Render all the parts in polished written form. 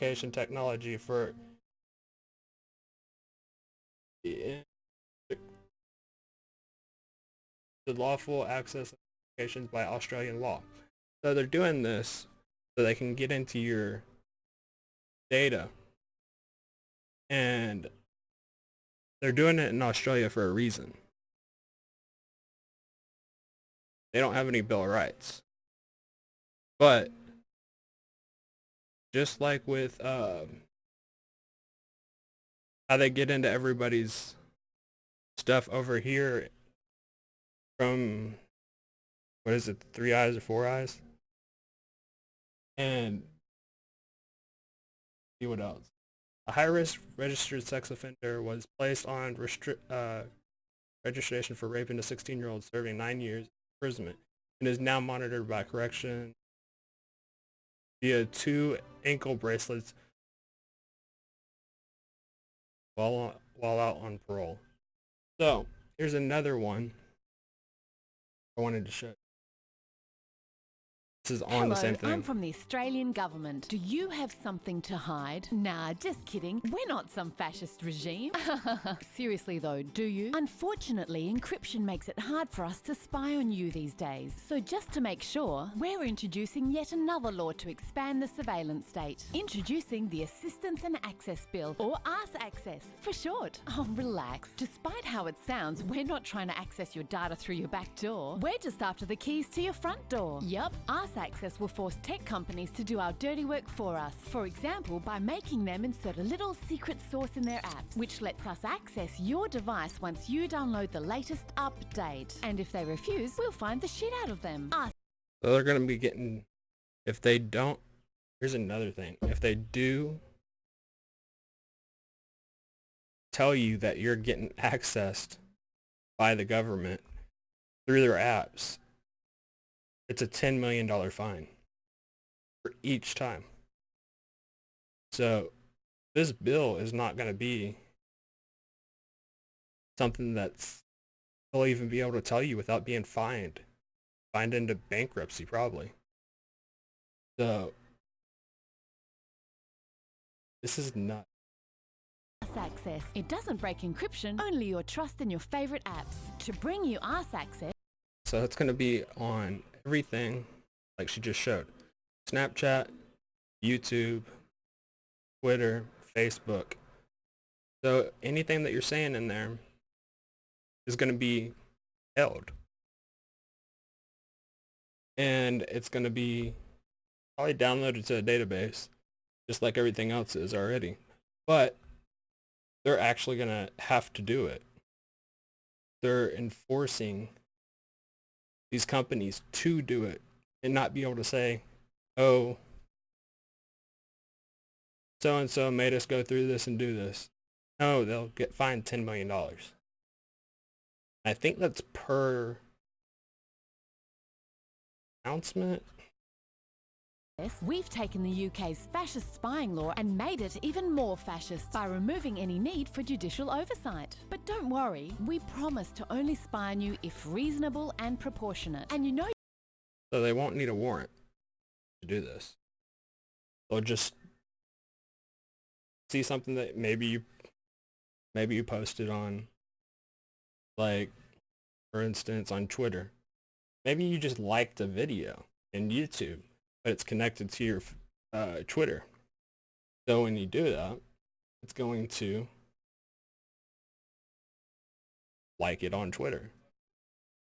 communication technology for the lawful access of communications by Australian law. So they're doing this so they can get into your data, and they're doing it in Australia for a reason. They don't have any Bill of Rights. But just like with how they get into everybody's stuff over here from, what is it, 3 Eyes or 4 Eyes? And see what else. A high-risk registered sex offender was placed on registration for raping a 16-year-old serving 9 years imprisonment and is now monitored by correction via 2 ankle bracelets while out on parole. So here's another one I wanted to show. This is on Hello, the same thing. I'm from the Australian government. Do you have something to hide? Nah, just kidding. We're not some fascist regime. Seriously though, do you? Unfortunately, encryption makes it hard for us to spy on you these days. So just to make sure, we're introducing yet another law to expand the surveillance state. Introducing the Assistance and Access Bill, or ARS Access for short. Oh, relax. Despite how it sounds, we're not trying to access your data through your back door. We're just after the keys to your front door. Yup, ARS Access will force tech companies to do our dirty work for us. For example, by making them insert a little secret source in their apps, which lets us access your device once you download the latest update. And if they refuse, we'll find the shit out of them. So they're going to be getting, if they don't, here's another thing. If they do tell you that you're getting accessed by the government through their apps, it's a $10 million fine for each time. So this bill is not going to be something that's they'll even be able to tell you without being fined into bankruptcy probably. So this is nuts. Access. It doesn't break encryption, only your trust in your favorite apps. To bring you ARS Access. So it's going to be on everything like she just showed. Snapchat, YouTube, Twitter, Facebook. So anything that you're saying in there is going to be held. And it's going to be probably downloaded to a database, just like everything else is already. But they're actually going to have to do it. They're enforcing these companies to do it and not be able to say, oh, so-and-so made us go through this and do this. No, they'll get fined $10 million. I think that's per announcement. We've taken the UK's fascist spying law and made it even more fascist by removing any need for judicial oversight. But don't worry, we promise to only spy on you if reasonable and proportionate. And you know... So they won't need a warrant to do this. They'll just see something that maybe you posted on, like, for instance, on Twitter. Maybe you just liked a video in YouTube, but it's connected to your Twitter. So when you do that, it's going to like it on Twitter.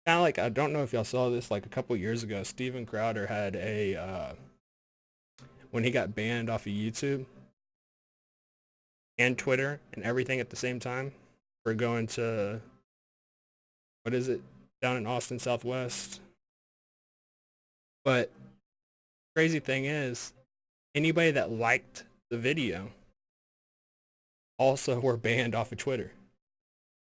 Kind of like, I don't know if y'all saw this, like a couple years ago, Steven Crowder had a, when he got banned off of YouTube and Twitter and everything at the same time for going to, what is it, down in Austin, Southwest. But crazy thing is, anybody that liked the video also were banned off of Twitter.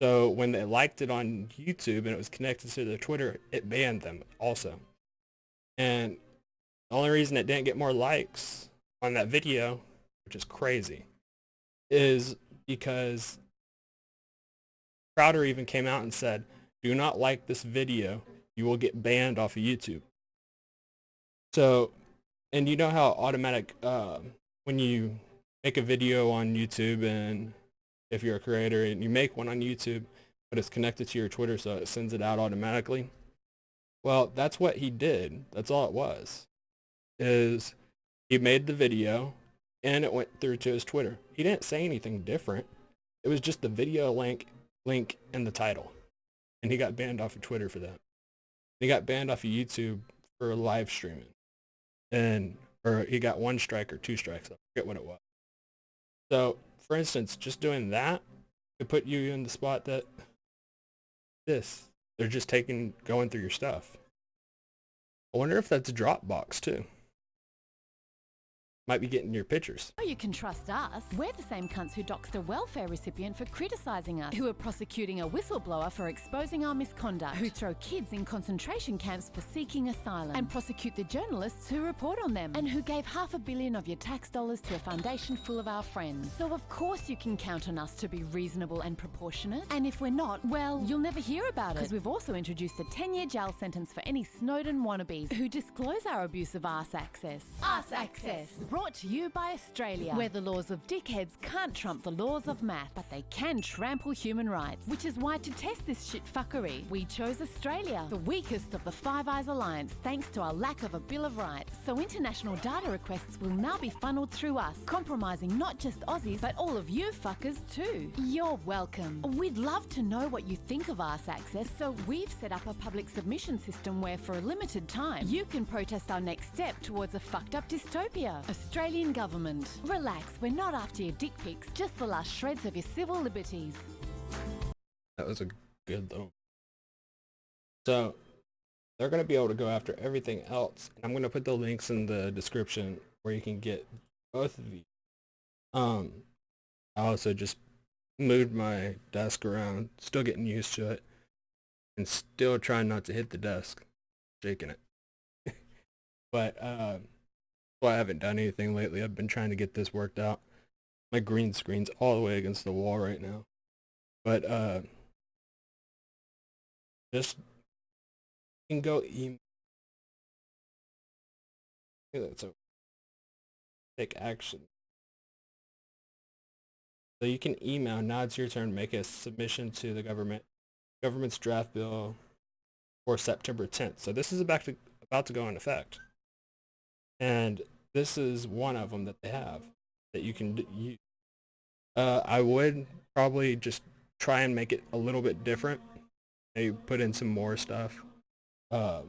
So when they liked it on YouTube and it was connected to their Twitter, it banned them also. And the only reason it didn't get more likes on that video, which is crazy, is because Crowder even came out and said, do not like this video, you will get banned off of YouTube. So, and you know how automatic, when you make a video on YouTube, and if you're a creator and you make one on YouTube, but it's connected to your Twitter so it sends it out automatically. Well, that's what he did. That's all it was. Is he made the video and it went through to his Twitter. He didn't say anything different. It was just the video link and the title. And he got banned off of Twitter for that. He got banned off of YouTube for live streaming. Or he got 1 strike or 2 strikes. I forget what it was. So, for instance, just doing that could put you in the spot that they're just going through your stuff. I wonder if that's Dropbox too. Might be getting your pictures. Oh, you can trust us. We're the same cunts who doxed a welfare recipient for criticising us, who are prosecuting a whistleblower for exposing our misconduct, who throw kids in concentration camps for seeking asylum, and prosecute the journalists who report on them, and who gave $500 million of your tax dollars to a foundation full of our friends. So of course you can count on us to be reasonable and proportionate. And if we're not, well, you'll never hear about it. Because we've also introduced a 10-year jail sentence for any Snowden wannabes who disclose our abuse of arse access. Arse access. Brought to you by Australia, where the laws of dickheads can't trump the laws of math, but they can trample human rights. Which is why, to test this shit fuckery, we chose Australia, the weakest of the Five Eyes Alliance, thanks to our lack of a Bill of Rights. So international data requests will now be funneled through us, compromising not just Aussies, but all of you fuckers too. You're welcome. We'd love to know what you think of Arse Access, so we've set up a public submission system where, for a limited time, you can protest our next step towards a fucked up dystopia. Australian government. Relax, we're not after your dick pics, just the last shreds of your civil liberties. That was a good though. So they're going to be able to go after everything else. And I'm going to put the links in the description where you can get both of these. I also just moved my desk around, still getting used to it, and still trying not to hit the desk, shaking it. But well, I haven't done anything lately. I've been trying to get this worked out. My green screen's all the way against the wall right now. But just you can go email. That's a take action. So you can email. Now it's your turn. Make a submission to the government's draft bill for September 10th. So this is about to go into effect. And this is one of them that they have that you can use. I would probably just try and make it a little bit different. Maybe put in some more stuff. But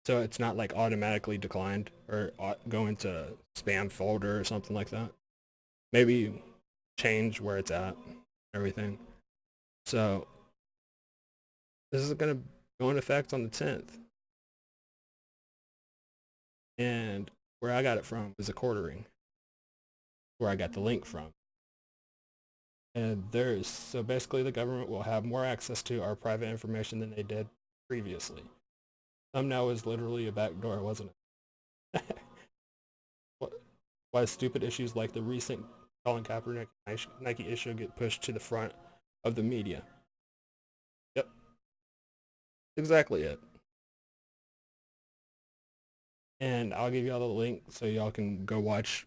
so it's not like automatically declined or go into spam folder or something like that. Maybe change where it's at, everything. So this is going to go into effect on the 10th. And where I got it from is a quartering, where I got the link from. And so basically the government will have more access to our private information than they did previously. Thumbnail was literally a backdoor, wasn't it? Why stupid issues like the recent Colin Kaepernick Nike issue get pushed to the front of the media? Yep. Exactly it. And I'll give y'all the link so y'all can go watch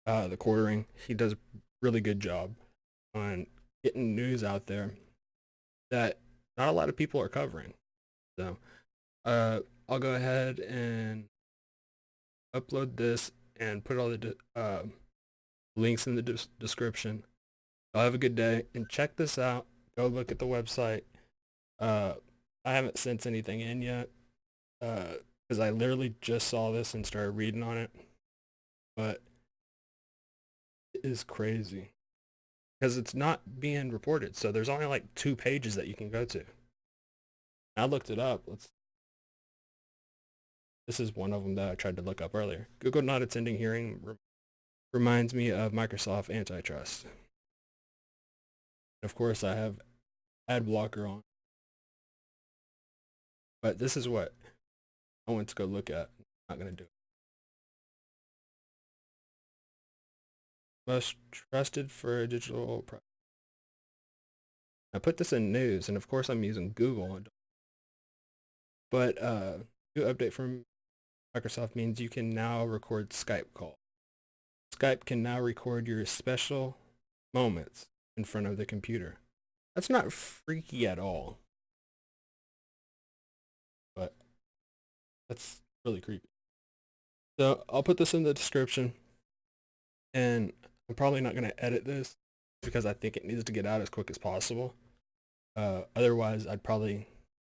the quartering. He does a really good job on getting news out there that not a lot of people are covering. So I'll go ahead and upload this and put all the links in the description. I'll have a good day and check this out. Go look at the website. I haven't sent anything in yet. Because I literally just saw this and started reading on it. But it is crazy. Because it's not being reported. So there's only like 2 pages that you can go to. I looked it up. This is one of them that I tried to look up earlier. Google not attending hearing reminds me of Microsoft antitrust. Of course, I have ad blocker on. But this is what I went to go look at. I'm not going to do it. Most trusted for digital product. I put this in news, and of course I'm using Google. But new update from Microsoft means you can now record Skype calls. Skype can now record your special moments in front of the computer. That's not freaky at all, but that's really creepy. So I'll put this in the description, and I'm probably not going to edit this because I think it needs to get out as quick as possible. Otherwise, I'd probably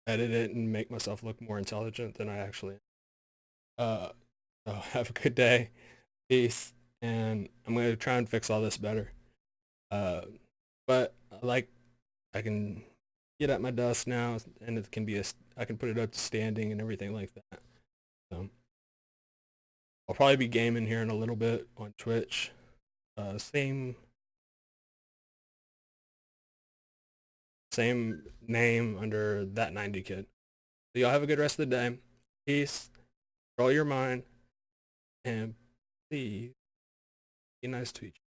edit it and make myself look more intelligent than I actually am. So have a good day. Peace. And I'm going to try and fix all this better. But I can get at my desk now, and it can be I can put it up to standing and everything like that. So I'll probably be gaming here in a little bit on Twitch. Same name under That 90 Kid. So y'all have a good rest of the day. Peace. Control your mind. And please be nice to each other.